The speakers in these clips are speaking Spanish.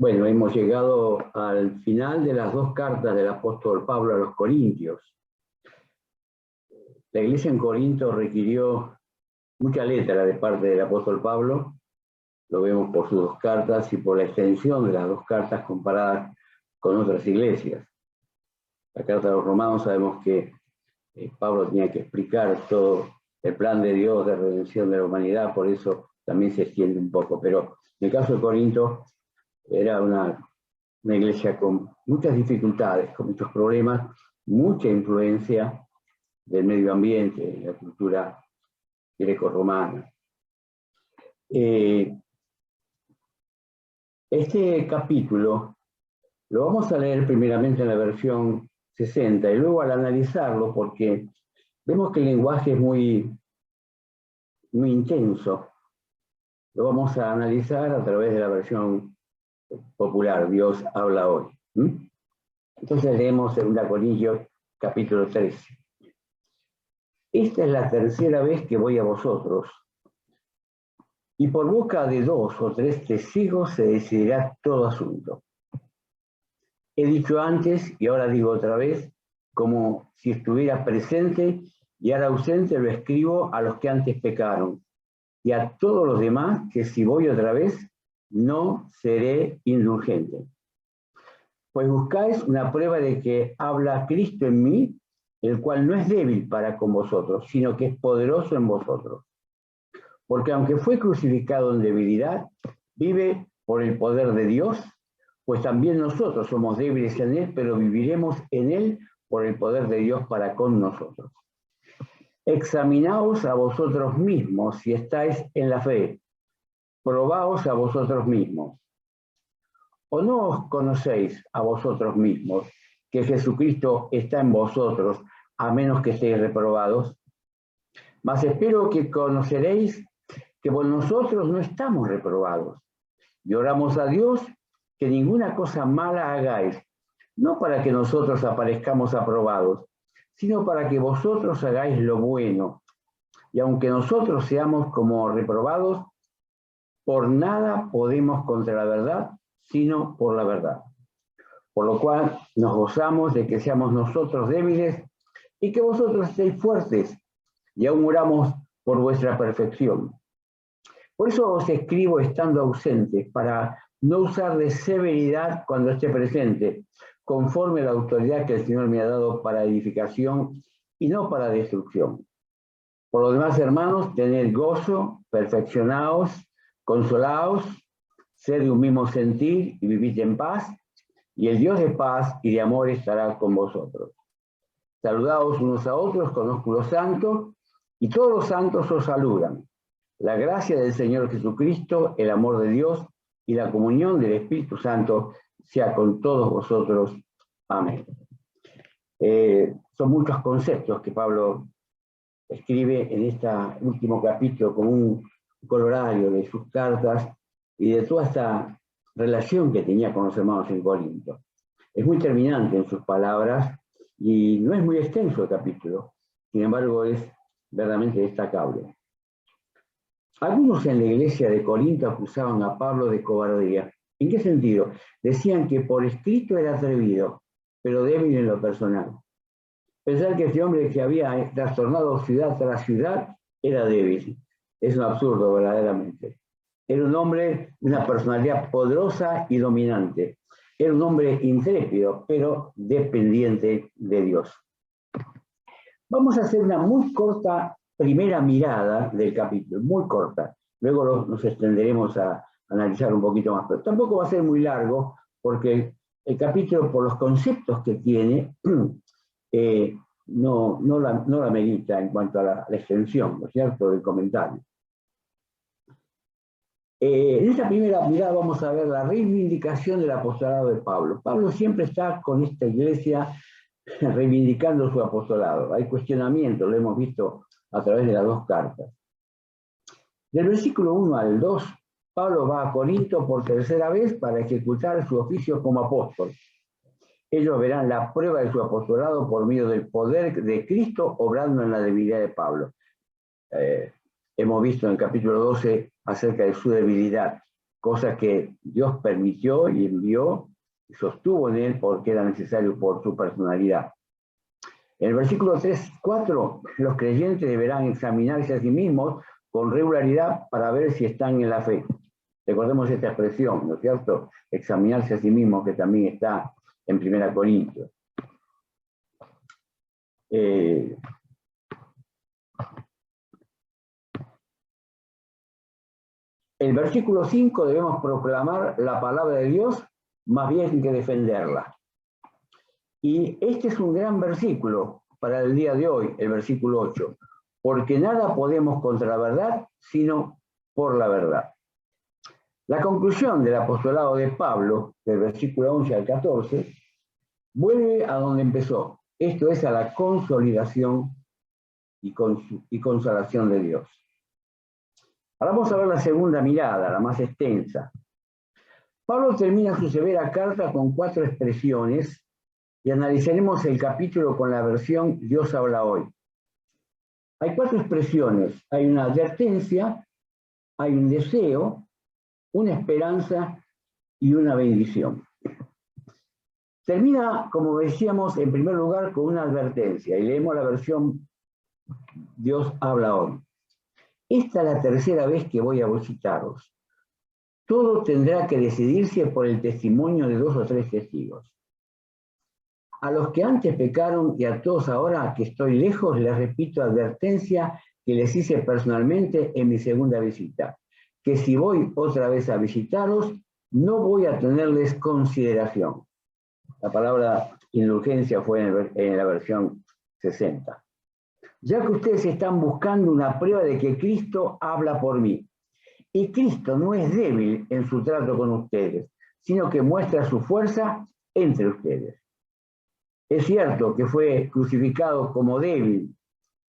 Bueno, hemos llegado al final de las dos cartas del apóstol Pablo a los Corintios. La iglesia en Corinto requirió mucha letra de parte del apóstol Pablo. Lo vemos por sus dos cartas y por la extensión de las dos cartas comparadas con otras iglesias. La carta de los Romanos sabemos que Pablo tenía que explicar todo el plan de Dios de redención de la humanidad, por eso también se extiende un poco. Pero en el caso de Corinto era una iglesia con muchas dificultades, con muchos problemas, mucha influencia del medio ambiente, la cultura greco-romana. Este capítulo lo vamos a leer primeramente en la versión 60 y luego al analizarlo, porque vemos que el lenguaje es muy intenso, lo vamos a analizar a través de la versión popular, Dios habla hoy. Entonces leemos 2 Corintios capítulo 13. Esta es la tercera vez que voy a vosotros, y por boca de 2 o 3 testigos se decidirá todo asunto. He dicho antes, y ahora digo otra vez, como si estuviera presente, y ahora ausente lo escribo a los que antes pecaron, y a todos los demás que si voy otra vez, no seré indulgente. Pues buscáis una prueba de que habla Cristo en mí, el cual no es débil para con vosotros, sino que es poderoso en vosotros. Porque aunque fue crucificado en debilidad, vive por el poder de Dios, pues también nosotros somos débiles en él, pero viviremos en él por el poder de Dios para con nosotros. Examinaos a vosotros mismos si estáis en la fe. Probaos a vosotros mismos. ¿O no os conocéis a vosotros mismos que Jesucristo está en vosotros, a menos que estéis reprobados? Mas espero que conoceréis que por nosotros no estamos reprobados. Y oramos a Dios que ninguna cosa mala hagáis, no para que nosotros aparezcamos aprobados, sino para que vosotros hagáis lo bueno. Y aunque nosotros seamos como reprobados, por nada podemos contra la verdad, sino por la verdad. Por lo cual nos gozamos de que seamos nosotros débiles y que vosotros estéis fuertes, y aún oramos por vuestra perfección. Por eso os escribo estando ausente, para no usar de severidad cuando esté presente, conforme a la autoridad que el Señor me ha dado para edificación y no para destrucción. Por lo demás, hermanos, tened gozo, perfeccionaos, consolaos, sed de un mismo sentir y vivid en paz, y el Dios de paz y de amor estará con vosotros. Saludaos unos a otros con ósculo santo, y todos los santos os saludan. La gracia del Señor Jesucristo, el amor de Dios y la comunión del Espíritu Santo sea con todos vosotros. Amén. Son muchos conceptos que Pablo escribe en este último capítulo como un colorario de sus cartas y de toda esta relación que tenía con los hermanos en Corinto. Es muy terminante en sus palabras y no es muy extenso el capítulo, sin embargo es verdaderamente destacable. Algunos en la iglesia de Corinto acusaban a Pablo de cobardía. ¿En qué sentido? Decían que por escrito era atrevido, pero débil en lo personal. Pensar que este hombre que había trastornado ciudad tras ciudad era débil. Es un absurdo, verdaderamente. Era un hombre de una personalidad poderosa y dominante. Era un hombre intrépido, pero dependiente de Dios. Vamos a hacer una muy corta primera mirada del capítulo, muy corta. Luego nos extenderemos a analizar un poquito más, pero tampoco va a ser muy largo, porque el capítulo, por los conceptos que tiene, no la merita en cuanto a la extensión, ¿no es cierto?, del comentario. En esta primera mirada vamos a ver la reivindicación del apostolado de Pablo. Pablo siempre está con esta iglesia reivindicando su apostolado. Hay cuestionamiento, lo hemos visto a través de las dos cartas. Del versículo 1 al 2, Pablo va a Corinto por tercera vez para ejecutar su oficio como apóstol. Ellos verán la prueba de su apostolado por medio del poder de Cristo obrando en la debilidad de Pablo. Hemos visto en el capítulo 12 acerca de su debilidad. cosa que Dios permitió y envió y sostuvo en él porque era necesario por su personalidad. En el versículo 3-4, los creyentes deberán examinarse a sí mismos con regularidad para ver si están en la fe. Recordemos esta expresión, ¿no es cierto? Examinarse a sí mismos, que también está en 1 Corintios. El versículo 5, debemos proclamar la palabra de Dios más bien que defenderla. Y este es un gran versículo para el día de hoy, el versículo 8, porque nada podemos contra la verdad, sino por la verdad. La conclusión del apostolado de Pablo, del versículo 11 al 14, vuelve a donde empezó, esto es a la consolidación y consolación de Dios. Ahora vamos a ver la segunda mirada, la más extensa. Pablo termina su severa carta con 4 expresiones y analizaremos el capítulo con la versión Dios habla hoy. Hay 4 expresiones, hay una advertencia, hay un deseo, una esperanza y una bendición. Termina, como decíamos, en primer lugar con una advertencia y leemos la versión Dios habla hoy. Esta es la tercera vez que voy a visitaros. Todo tendrá que decidirse por el testimonio de 2 o 3 testigos. A los que antes pecaron y a todos ahora que estoy lejos, les repito advertencia que les hice personalmente en mi segunda visita, que si voy otra vez a visitaros, no voy a tenerles consideración. La palabra indulgencia fue en la versión 60. Ya que ustedes están buscando una prueba de que Cristo habla por mí. Y Cristo no es débil en su trato con ustedes, sino que muestra su fuerza entre ustedes. Es cierto que fue crucificado como débil,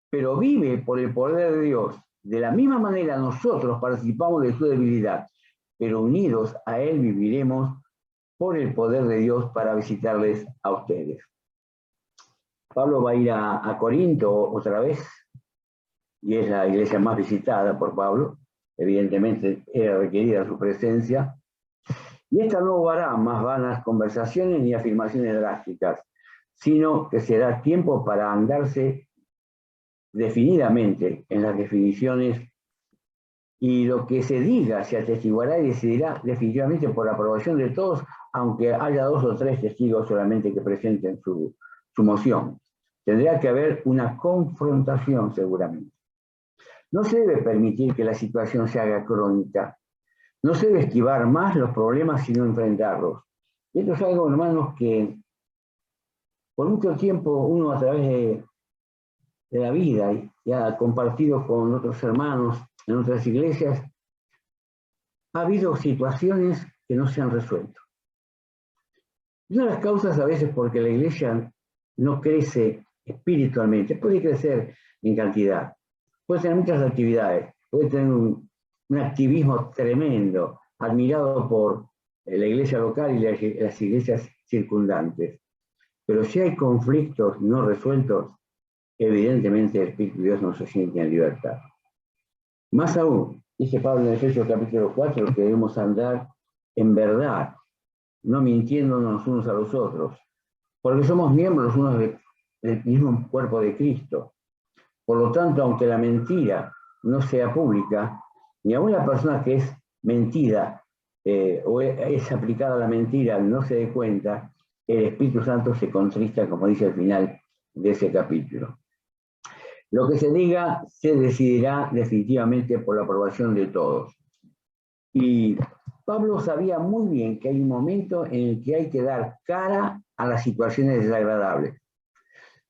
pero vive por el poder de Dios. De la misma manera nosotros participamos de su debilidad, pero unidos a Él viviremos por el poder de Dios para visitarles a ustedes. Pablo va a ir a Corinto otra vez, y es la iglesia más visitada por Pablo. Evidentemente era requerida su presencia. Y esta no hará más vanas conversaciones ni afirmaciones drásticas, sino que será tiempo para andarse definidamente en las definiciones, y lo que se diga se atestiguará y decidirá definitivamente por la aprobación de todos, aunque haya 2 o 3 testigos solamente que presenten su moción. Tendrá que haber una confrontación seguramente. No se debe permitir que la situación se haga crónica. No se debe esquivar más los problemas sino enfrentarlos. Y esto es algo, hermanos, que por mucho tiempo uno a través de la vida y ha compartido con otros hermanos en otras iglesias, ha habido situaciones que no se han resuelto. Una de las causas a veces porque la iglesia no crece espiritualmente, puede crecer en cantidad, puede tener muchas actividades, puede tener un activismo tremendo, admirado por la iglesia local y las iglesias circundantes. Pero si hay conflictos no resueltos, evidentemente el Espíritu de Dios no se siente en libertad. Más aún, dice Pablo en Efesios capítulo 4, que debemos andar en verdad, no mintiéndonos unos a los otros, porque somos miembros unos del mismo cuerpo de Cristo. Por lo tanto, aunque la mentira no sea pública, ni aún la persona que es mentida o es aplicada a la mentira no se dé cuenta, el Espíritu Santo se contrista, como dice al final de ese capítulo. Lo que se diga se decidirá definitivamente por la aprobación de todos. Y Pablo sabía muy bien que hay un momento en el que hay que dar cara a las situaciones desagradables.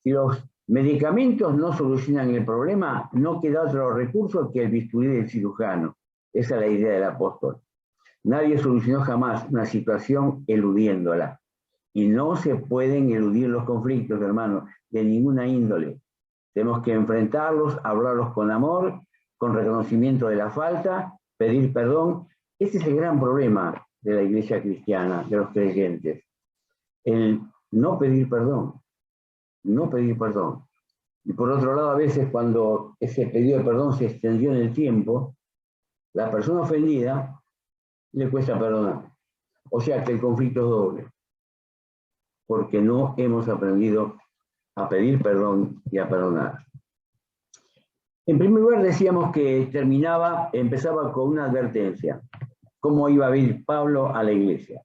Si los medicamentos no solucionan el problema, no queda otro recurso que el bisturí del cirujano. Esa es la idea del apóstol. Nadie solucionó jamás una situación eludiéndola. Y no se pueden eludir los conflictos, hermanos, de ninguna índole. Tenemos que enfrentarlos, hablarlos con amor, con reconocimiento de la falta, pedir perdón. Ese es el gran problema de la iglesia cristiana, de los creyentes. El no pedir perdón. No pedir perdón. Y por otro lado, a veces cuando ese pedido de perdón se extendió en el tiempo, la persona ofendida le cuesta perdonar. O sea que el conflicto es doble, porque no hemos aprendido a pedir perdón y a perdonar. En primer lugar, decíamos que empezaba con una advertencia, cómo iba a ir Pablo a la iglesia.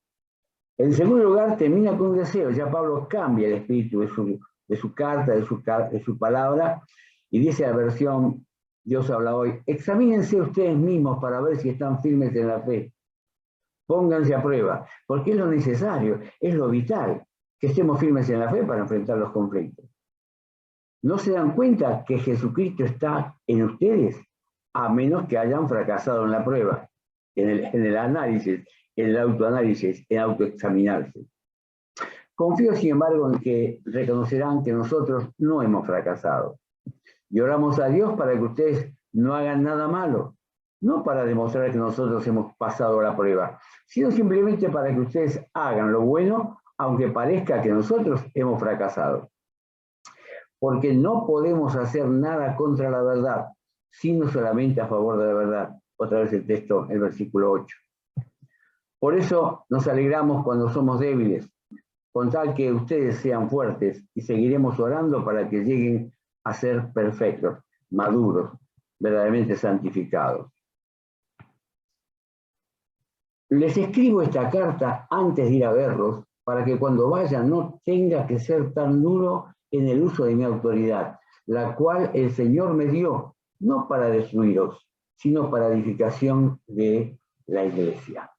En segundo lugar, termina con un deseo. Ya Pablo cambia el espíritu de su carta, de su palabra, y dice la versión Dios habla hoy: examínense ustedes mismos para ver si están firmes en la fe. Pónganse a prueba, porque es lo necesario, es lo vital, que estemos firmes en la fe para enfrentar los conflictos. ¿No se dan cuenta que Jesucristo está en ustedes? A menos que hayan fracasado en la prueba, en el análisis, en el autoanálisis, en autoexaminarse. Confío, sin embargo, en que reconocerán que nosotros no hemos fracasado. Y oramos a Dios para que ustedes no hagan nada malo, no para demostrar que nosotros hemos pasado la prueba, sino simplemente para que ustedes hagan lo bueno, aunque parezca que nosotros hemos fracasado. Porque no podemos hacer nada contra la verdad, sino solamente a favor de la verdad. Otra vez el texto, el versículo 8. Por eso nos alegramos cuando somos débiles, con tal que ustedes sean fuertes, y seguiremos orando para que lleguen a ser perfectos, maduros, verdaderamente santificados. Les escribo esta carta antes de ir a verlos, para que cuando vaya no tenga que ser tan duro en el uso de mi autoridad, la cual el Señor me dio, no para destruiros, sino para edificación de la iglesia.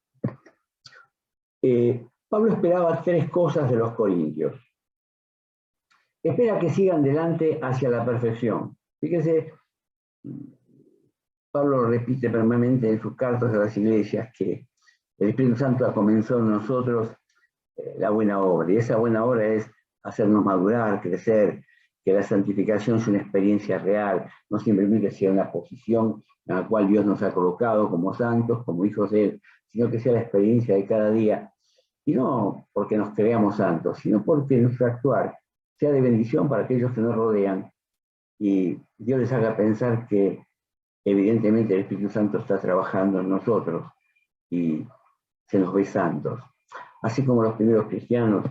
Pablo esperaba tres cosas de los corintios. Espera que sigan delante hacia la perfección. Fíjense, Pablo repite permanentemente en sus cartas a las iglesias que el Espíritu Santo ha comenzado en nosotros la buena obra. Y esa buena obra es hacernos madurar, crecer, que la santificación sea una experiencia real, no simplemente sea una posición en la cual Dios nos ha colocado como santos, como hijos de Él, sino que sea la experiencia de cada día. Y no porque nos creamos santos, sino porque nuestro actuar sea de bendición para aquellos que nos rodean y Dios les haga pensar que evidentemente el Espíritu Santo está trabajando en nosotros y se nos ve santos. Así como los primeros cristianos,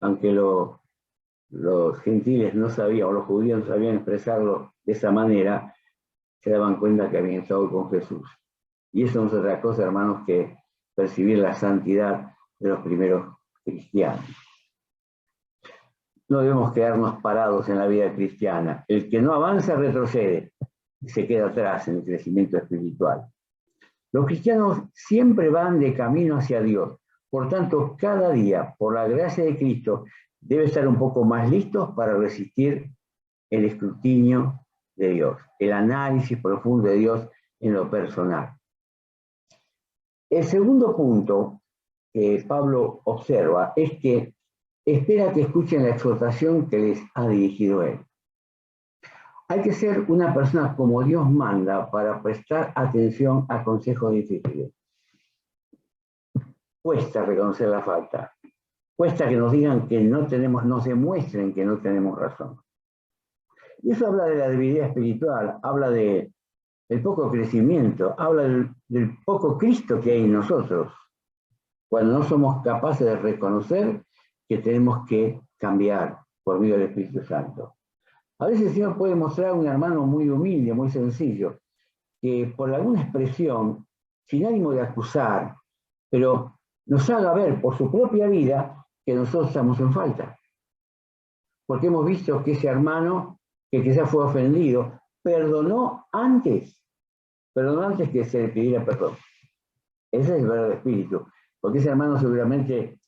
aunque los gentiles no sabían, o los judíos no sabían expresarlo de esa manera, se daban cuenta que habían estado con Jesús. Y eso no es otra cosa, hermanos, que percibir la santidad de los primeros cristianos. No debemos quedarnos parados en la vida cristiana. El que no avanza retrocede y se queda atrás en el crecimiento espiritual. Los cristianos siempre van de camino hacia Dios. Por tanto, cada día, por la gracia de Cristo, debe estar un poco más listos para resistir el escrutinio de Dios, el análisis profundo de Dios en lo personal. El segundo punto que Pablo observa es que espera que escuchen la exhortación que les ha dirigido él. Hay que ser una persona como Dios manda para prestar atención a consejos difíciles. Cuesta reconocer la falta. Cuesta que nos digan que no tenemos, nos demuestren que no tenemos razón. Y eso habla de la debilidad espiritual, habla del poco crecimiento, habla del poco Cristo que hay en nosotros, cuando no somos capaces de reconocer que tenemos que cambiar por medio del Espíritu Santo. A veces el Señor puede mostrar a un hermano muy humilde, muy sencillo, que por alguna expresión, sin ánimo de acusar, pero nos haga ver por su propia vida que nosotros estamos en falta. Porque hemos visto que ese hermano, que quizás fue ofendido, perdonó antes que se le pidiera perdón. Ese es el verdadero espíritu. Porque ese hermano seguramente,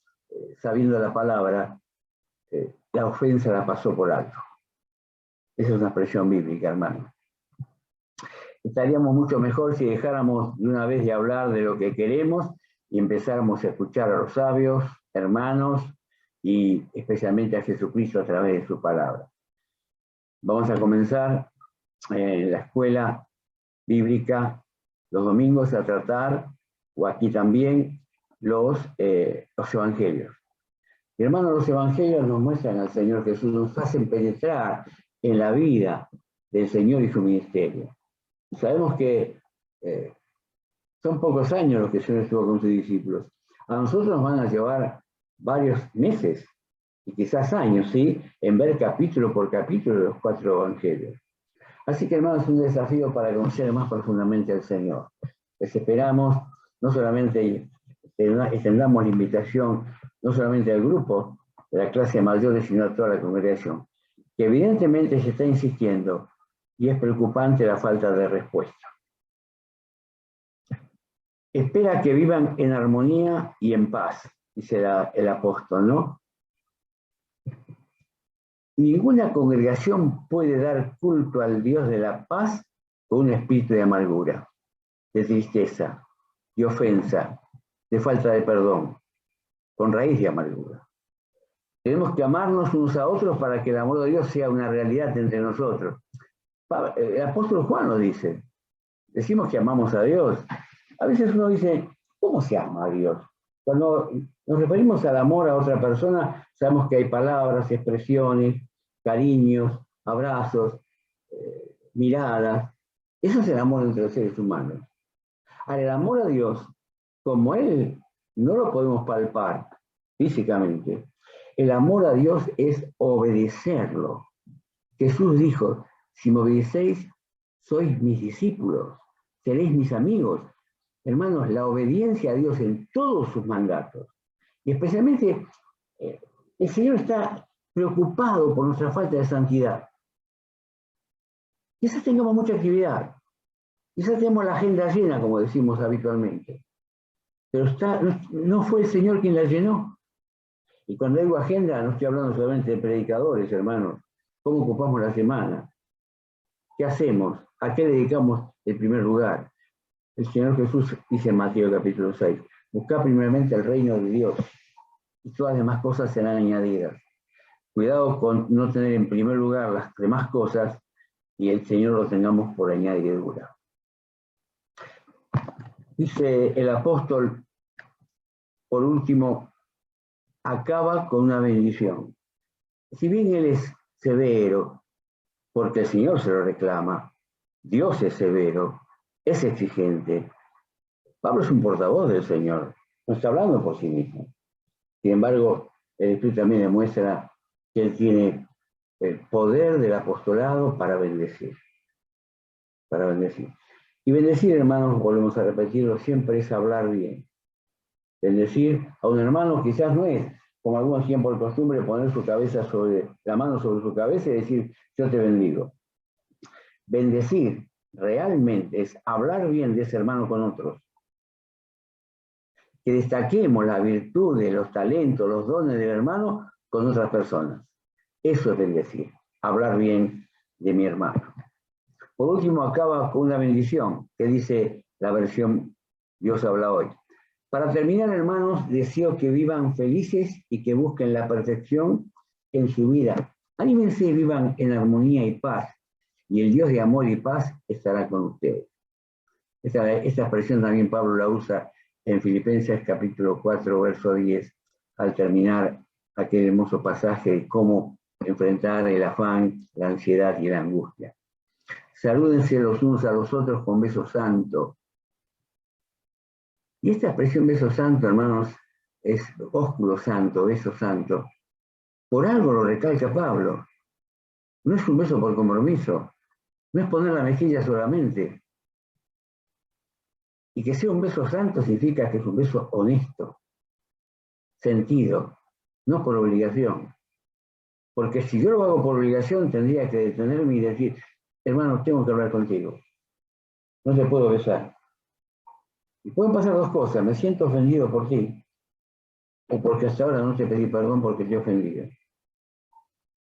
sabiendo la palabra, la ofensa la pasó por alto. Esa es una expresión bíblica, hermano. Estaríamos mucho mejor si dejáramos de una vez de hablar de lo que queremos y empezáramos a escuchar a los sabios, hermanos, y especialmente a Jesucristo a través de su palabra. Vamos a comenzar en la escuela bíblica los domingos a tratar, o aquí también, los evangelios. Y hermanos, los evangelios nos muestran al Señor Jesús, nos hacen penetrar en la vida del Señor y su ministerio. Sabemos que Son pocos años los que el Señor estuvo con sus discípulos. A nosotros nos van a llevar varios meses y quizás años, ¿sí?, en ver capítulo por capítulo los 4 evangelios. Así que, hermanos, es un desafío para conocer más profundamente al Señor. Les esperamos, no solamente extendamos la invitación, no solamente al grupo de la clase mayor, sino a toda la congregación, que evidentemente se está insistiendo y es preocupante la falta de respuesta. Espera que vivan en armonía y en paz, dice el apóstol, ¿no? Ninguna congregación puede dar culto al Dios de la paz con un espíritu de amargura, de tristeza, de ofensa, de falta de perdón, con raíz de amargura. Tenemos que amarnos unos a otros para que el amor de Dios sea una realidad entre nosotros. El apóstol Juan lo dice. Decimos que amamos a Dios. A veces uno dice, ¿cómo se ama a Dios? Cuando nos referimos al amor a otra persona, sabemos que hay palabras, expresiones, cariños, abrazos, miradas. Eso es el amor entre los seres humanos. Ahora, el amor a Dios, como Él no lo podemos palpar físicamente, el amor a Dios es obedecerlo. Jesús dijo, si me obedecéis, sois mis discípulos, seréis mis amigos. Hermanos, la obediencia a Dios en todos sus mandatos. Y especialmente, el Señor está preocupado por nuestra falta de santidad. Quizás tengamos mucha actividad, quizás tenemos la agenda llena, como decimos habitualmente, pero no fue el Señor quien la llenó. Y cuando digo agenda, no estoy hablando solamente de predicadores, hermanos. ¿Cómo ocupamos la semana? ¿Qué hacemos? ¿A qué dedicamos el primer lugar? El Señor Jesús dice en Mateo capítulo 6, buscad primeramente el reino de Dios y todas las demás cosas serán añadidas. Cuidado con no tener en primer lugar las demás cosas y el Señor lo tengamos por añadidura. Dice el apóstol, por último, acaba con una bendición. Si bien Él es severo, porque el Señor se lo reclama, Dios es severo, es exigente. Pablo es un portavoz del Señor, no está hablando por sí mismo. Sin embargo, el Espíritu también demuestra que Él tiene el poder del apostolado para bendecir. Para bendecir. Y bendecir, hermanos, volvemos a repetirlo, siempre es hablar bien. Bendecir a un hermano quizás no es, como algunos tienen por costumbre, poner la mano sobre su cabeza y decir, yo te bendigo. Bendecir realmente es hablar bien de ese hermano con otros. Que destaquemos las virtudes, los talentos, los dones del hermano con otras personas. Eso es bendecir, hablar bien de mi hermano. Por último, acaba con una bendición que dice la versión Dios habla hoy. Para terminar, hermanos, deseo que vivan felices y que busquen la perfección en su vida. Anímense y vivan en armonía y paz, y el Dios de amor y paz estará con ustedes. Esta expresión también Pablo la usa en Filipenses capítulo 4, verso 10, al terminar aquel hermoso pasaje de cómo enfrentar el afán, la ansiedad y la angustia. Salúdense los unos a los otros con beso santo. Y esta expresión beso santo, hermanos, es ósculo santo, beso santo. Por algo lo recalca Pablo. No es un beso por compromiso, no es poner la mejilla solamente. Y que sea un beso santo significa que es un beso honesto, sentido, no por obligación. Porque si yo lo hago por obligación, tendría que detenerme y decir, hermano, tengo que hablar contigo. No te puedo besar. Y pueden pasar dos cosas, me siento ofendido por ti, o porque hasta ahora no te pedí perdón porque te he ofendido.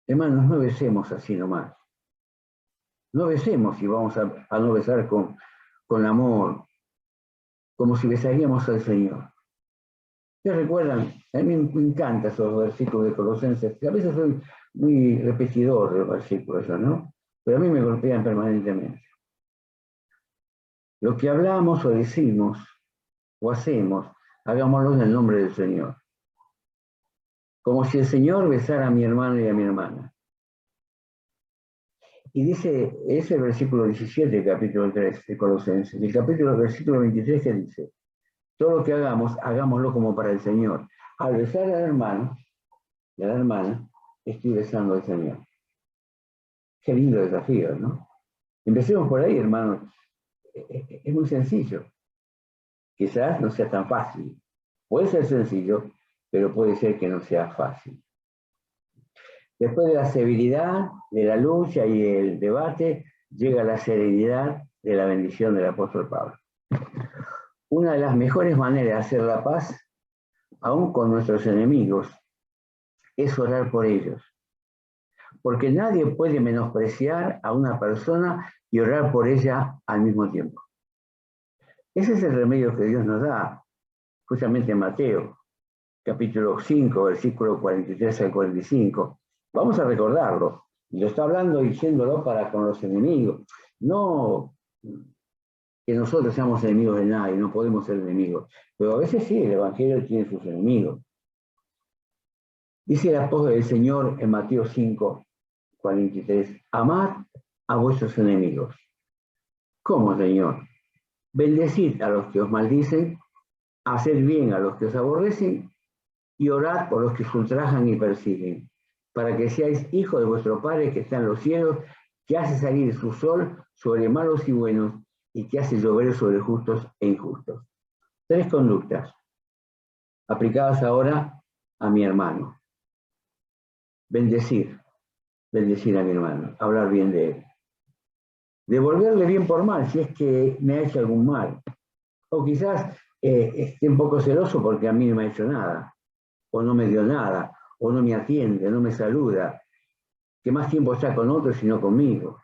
Hermanos, no besemos así nomás. No besemos y vamos a no besar con amor, como si besaríamos al Señor. ¿Ustedes recuerdan? A mí me encantan esos versículos de Colosenses, que a veces soy muy repetidor de los versículos, ¿no? Pero a mí me golpean permanentemente. Lo que hablamos o decimos o hacemos, hagámoslo en el nombre del Señor. Como si el Señor besara a mi hermano y a mi hermana. Y dice, es el versículo 17 del capítulo 3 de Colosenses. El versículo 23 que dice, todo lo que hagamos, hagámoslo como para el Señor. Al besar al hermano y a la hermana, estoy besando al Señor. Qué lindo desafío, ¿no? Empecemos por ahí, hermanos. Es muy sencillo. Quizás no sea tan fácil. Puede ser sencillo, pero puede ser que no sea fácil. Después de la severidad, de la lucha y el debate, llega la serenidad de la bendición del apóstol Pablo. Una de las mejores maneras de hacer la paz, aún con nuestros enemigos, es orar por ellos. Porque nadie puede menospreciar a una persona y orar por ella al mismo tiempo. Ese es el remedio que Dios nos da, justamente en Mateo, capítulo 5, versículo 43 al 45. Vamos a recordarlo. Y lo está hablando y diciéndolo para con los enemigos. No que nosotros seamos enemigos de nadie, no podemos ser enemigos. Pero a veces sí, el Evangelio tiene sus enemigos. Dice el apóstol del Señor en Mateo 5, 43, amad a vuestros enemigos. ¿Cómo, Señor? Bendecid a los que os maldicen, haced bien a los que os aborrecen y orad por los que os ultrajan y persiguen, para que seáis hijos de vuestro Padre que está en los cielos, que hace salir su sol sobre malos y buenos y que hace llover sobre justos e injustos. 3 conductas aplicadas ahora a mi hermano. Bendecir a mi hermano, hablar bien de él. Devolverle bien por mal, si es que me ha hecho algún mal. O quizás esté un poco celoso porque a mí no me ha hecho nada, o no me dio nada, o no me atiende, no me saluda, que más tiempo está con otros y no conmigo.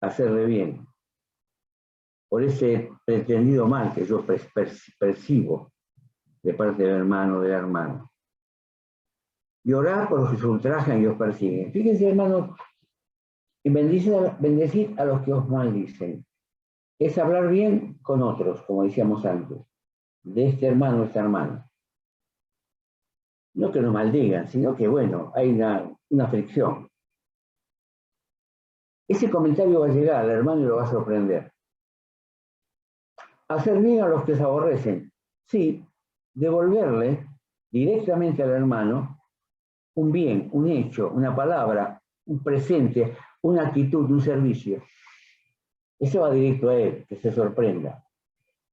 Hacerle bien, por ese pretendido mal que yo percibo de parte del hermano o de la hermana. Y orar por los que se ultrajan y os persiguen. Fíjense, hermanos, y bendecid a los que os maldicen. Es hablar bien con otros, como decíamos antes, de este hermano o esta hermana. No que nos maldigan, sino que, bueno, hay una fricción. Ese comentario va a llegar al hermano y lo va a sorprender. Hacer bien a los que se aborrecen. Sí, devolverle directamente al hermano un bien, un hecho, una palabra, un presente, una actitud, un servicio. Eso va directo a él, que se sorprenda.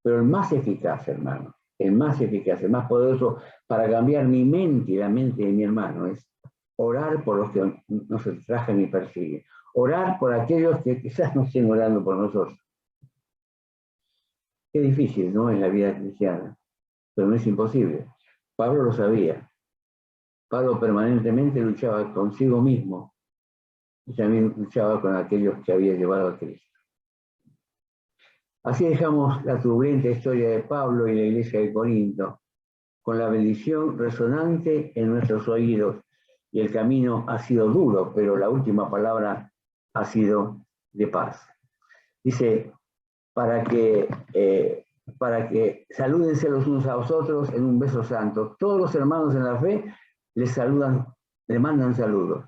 Pero el más eficaz, hermano, el más eficaz, el más poderoso para cambiar mi mente y la mente de mi hermano es orar por los que nos ultrajan y persiguen. Orar por aquellos que quizás no estén orando por nosotros. Qué difícil, ¿no? En la vida cristiana, pero no es imposible. Pablo lo sabía. Pablo permanentemente luchaba consigo mismo y también luchaba con aquellos que había llevado a Cristo. Así dejamos la turbulenta historia de Pablo y la iglesia de Corinto, con la bendición resonante en nuestros oídos, y el camino ha sido duro, pero la última palabra ha sido de paz. Dice, para que salúdense los unos a los otros en un beso santo. Todos los hermanos en la fe les saludan, le mandan saludos.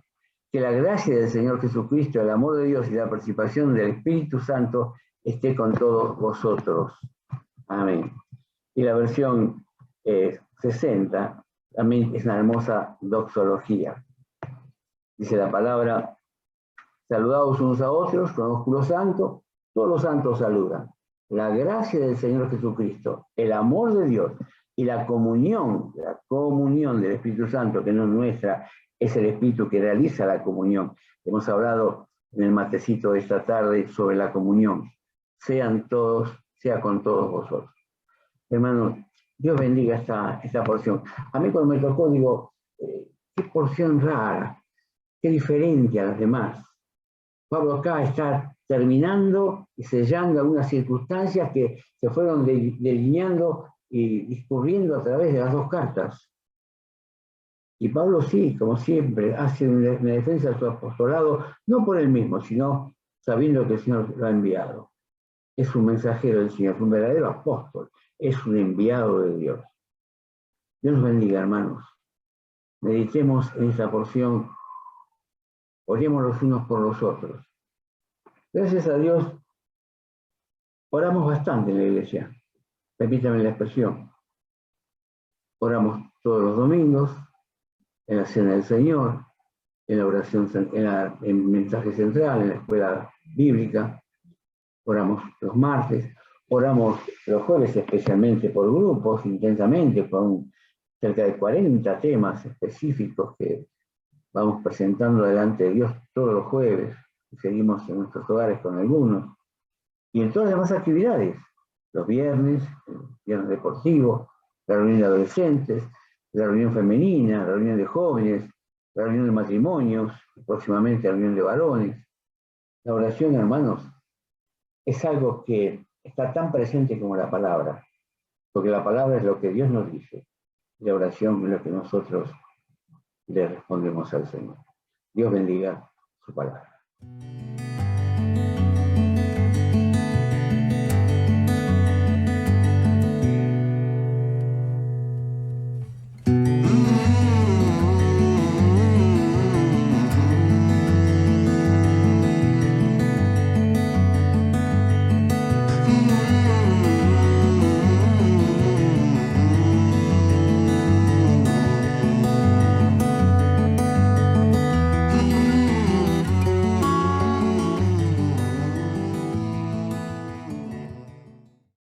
Que la gracia del Señor Jesucristo, el amor de Dios y la participación del Espíritu Santo esté con todos vosotros. Amén. Y la versión 60 también es una hermosa doxología. Dice la palabra, saludaos unos a otros con ósculo santo, todos los santos saludan. La gracia del Señor Jesucristo, el amor de Dios y la comunión del Espíritu Santo, que no es nuestra, es el Espíritu que realiza la comunión. Hemos hablado en el matecito de esta tarde sobre la comunión. Sea con todos vosotros. Hermanos, Dios bendiga esta porción. A mí cuando me tocó, digo, qué porción rara, qué diferente a las demás. Pablo acá está terminando y sellando algunas circunstancias que se fueron delineando y discurriendo a través de las 2 cartas. Y Pablo sí, como siempre, hace una defensa de su apostolado, no por él mismo, sino sabiendo que el Señor lo ha enviado. Es un mensajero del Señor, es un verdadero apóstol, es un enviado de Dios. Dios nos bendiga, hermanos. meditemos en esta porción, oremos los unos por los otros. Gracias a Dios, oramos bastante en la iglesia. Permítame la expresión. Oramos todos los domingos, en la cena del Señor, en la oración, en el mensaje central, en la escuela bíblica. Oramos los martes, oramos los jueves especialmente por grupos, intensamente, con cerca de 40 temas específicos que vamos presentando delante de Dios todos los jueves. Y seguimos en nuestros hogares con algunos. Y en todas las demás actividades, los viernes, el viernes deportivo, la reunión de adolescentes, la reunión femenina, la reunión de jóvenes, la reunión de matrimonios, próximamente la reunión de varones. La oración, hermanos, es algo que está tan presente como la palabra, porque la palabra es lo que Dios nos dice, y la oración es lo que nosotros le respondemos al Señor. Dios bendiga su palabra.